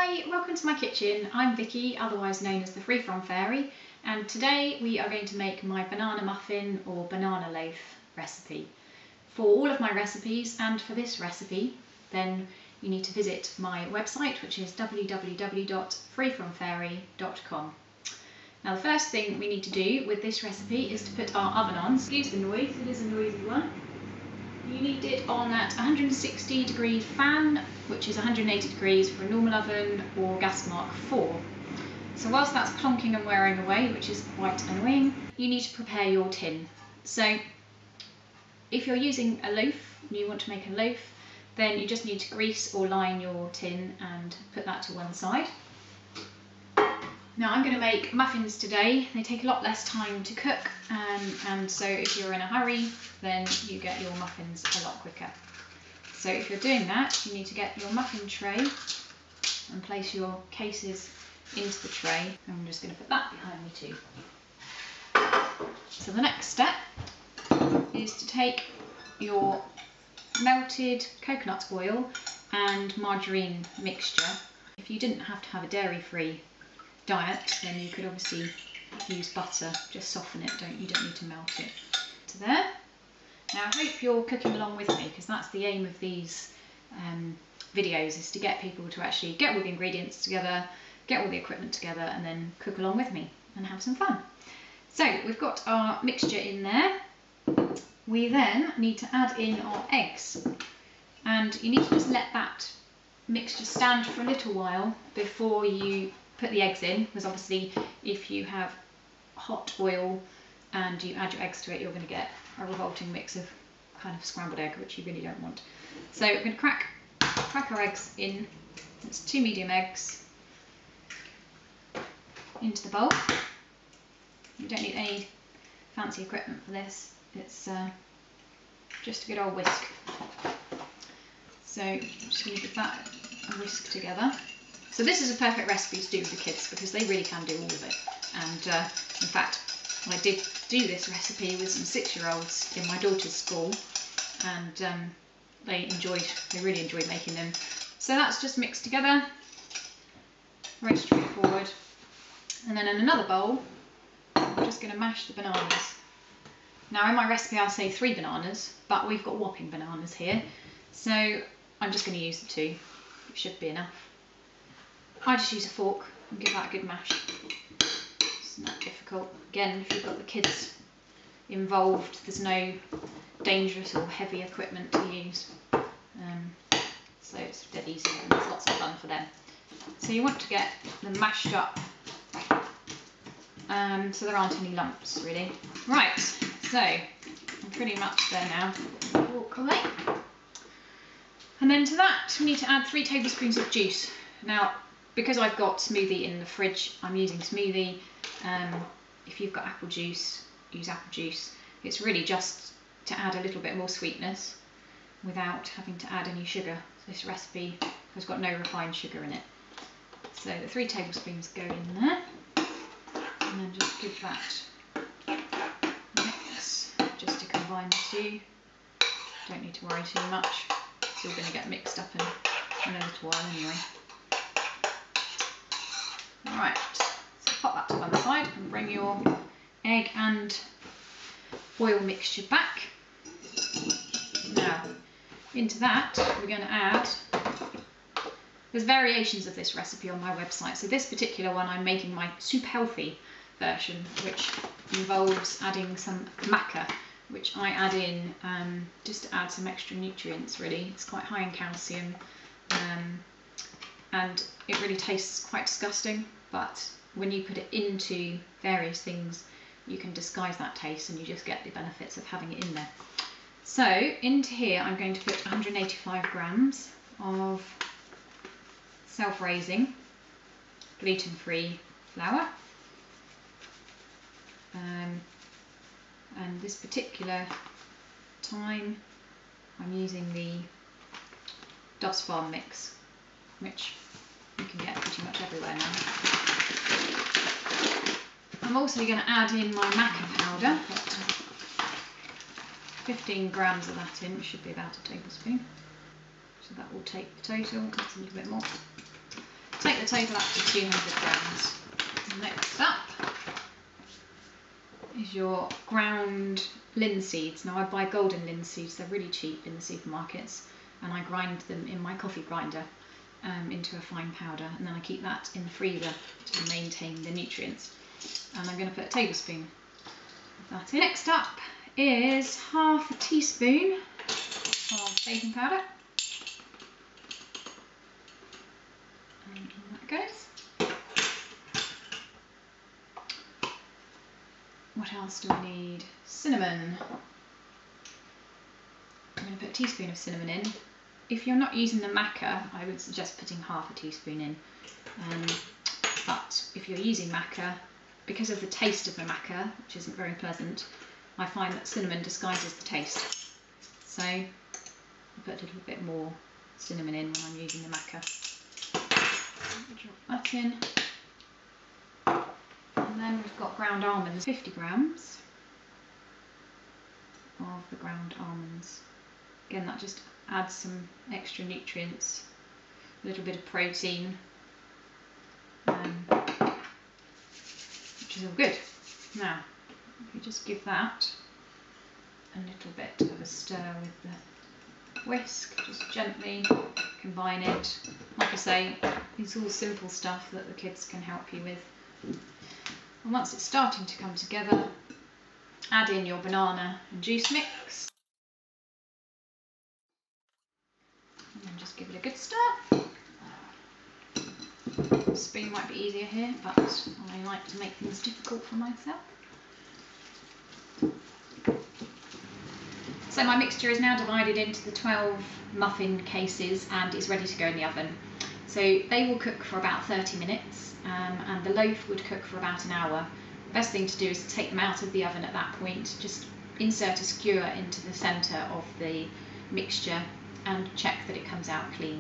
Hi, welcome to my kitchen. I'm Vicky, otherwise known as the Freeform Fairy, and today we are going to make my banana muffin or banana loaf recipe. For all of my recipes and for this recipe, then you need to visit my website, which is www.freeformfairy.com. Now the first thing we need to do with this recipe is to put our oven on. Excuse the noise, it is a noisy one. You need it on at 160 degree fan, which is 180 degrees for a normal oven or gas mark 4. So whilst that's plonking and wearing away, which is quite annoying, you need to prepare your tin. So if you're using a loaf, and you want to make a loaf, then you just need to grease or line your tin and put that to one side. Now I'm going to make muffins today. They take a lot less time to cook, and so if you're in a hurry, then you get your muffins a lot quicker. So if you're doing that, you need to get your muffin tray and place your cases into the tray. And I'm just going to put that behind me too. So the next step is to take your melted coconut oil and margarine mixture. If you didn't have to have a dairy-free diet, then you could obviously use butter, just soften it, you don't need to melt it. To there. Now I hope you're cooking along with me, because that's the aim of these videos, is to get people to actually get all the ingredients together, get all the equipment together, and then cook along with me and have some fun. So we've got our mixture in there. We then need to add in our eggs, and you need to just let that mixture stand for a little while before you put the eggs in, because obviously if you have hot oil and you add your eggs to it, you're going to get a revolting mix of kind of scrambled egg, which you really don't want. So we're going to crack our eggs in. It's 2 medium eggs into the bowl. You don't need any fancy equipment for this. It's just a good old whisk. So I'm just going to give that a whisk together. So this is a perfect recipe to do with the kids, because they really can do all of it. And in fact, I did do this recipe with some 6-year-olds in my daughter's school, and they really enjoyed making them. So that's just mixed together, very straightforward. And then in another bowl, I'm just going to mash the bananas. Now in my recipe I'll say 3 bananas, but we've got whopping bananas here, so I'm just going to use the 2. It should be enough. I just use a fork and give that a good mash. It's not difficult. Again, if you've got the kids involved, there's no dangerous or heavy equipment to use. So it's dead easy and there's lots of fun for them. So you want to get them mashed up so there aren't any lumps really. Right, so I'm pretty much there now. Walk away. And then to that we need to add 3 tablespoons of juice. Now, because I've got smoothie in the fridge, I'm using smoothie. If you've got apple juice, use apple juice. It's really just to add a little bit more sweetness without having to add any sugar. This recipe has got no refined sugar in it. So the 3 tablespoons go in there, and then just give that a mix just to combine the 2. Don't need to worry too much. It's all going to get mixed up in a little while anyway. Right, so pop that to one side and bring your egg and oil mixture back. Now, into that we're going to add, there's variations of this recipe on my website. So this particular one I'm making my super healthy version, which involves adding some maca, which I add in just to add some extra nutrients really. It's quite high in calcium, and it really tastes quite disgusting, but when you put it into various things you can disguise that taste and you just get the benefits of having it in there. So into here I'm going to put 185 grams of self-raising gluten-free flour, and this particular time I'm using the Dove's Farm mix, which you can get pretty much everywhere now. I'm also going to add in my maca powder. 15 grams of that in, which should be about a tablespoon. So that will take the total, that's a little bit more. Take take the total up to 200 grams. Next up is your ground linseeds. Now I buy golden linseeds, they're really cheap in the supermarkets, and I grind them in my coffee grinder into a fine powder, and then I keep that in the freezer to maintain the nutrients. And I'm going to put a tablespoon of that in. Next up is half a teaspoon of baking powder. And in that goes. What else do I need? Cinnamon. I'm going to put a teaspoon of cinnamon in. If you're not using the maca, I would suggest putting half a teaspoon in. But if you're using maca, because of the taste of the maca, which isn't very pleasant, I find that cinnamon disguises the taste. So I put a little bit more cinnamon in when I'm using the maca. Drop that in. And then we've got ground almonds, 50 grams of the ground almonds. Again, that just adds some extra nutrients, a little bit of protein, which is all good. Now, if you just give that a little bit of a stir with the whisk, just gently combine it. Like I say, it's all simple stuff that the kids can help you with. And once it's starting to come together, add in your banana and juice mix. And then just give it a good stir. The spoon might be easier here, but I like to make things difficult for myself. So my mixture is now divided into the 12 muffin cases and is ready to go in the oven. So they will cook for about 30 minutes and the loaf would cook for about an hour. The best thing to do is to take them out of the oven at that point, just insert a skewer into the centre of the mixture and check that it comes out clean.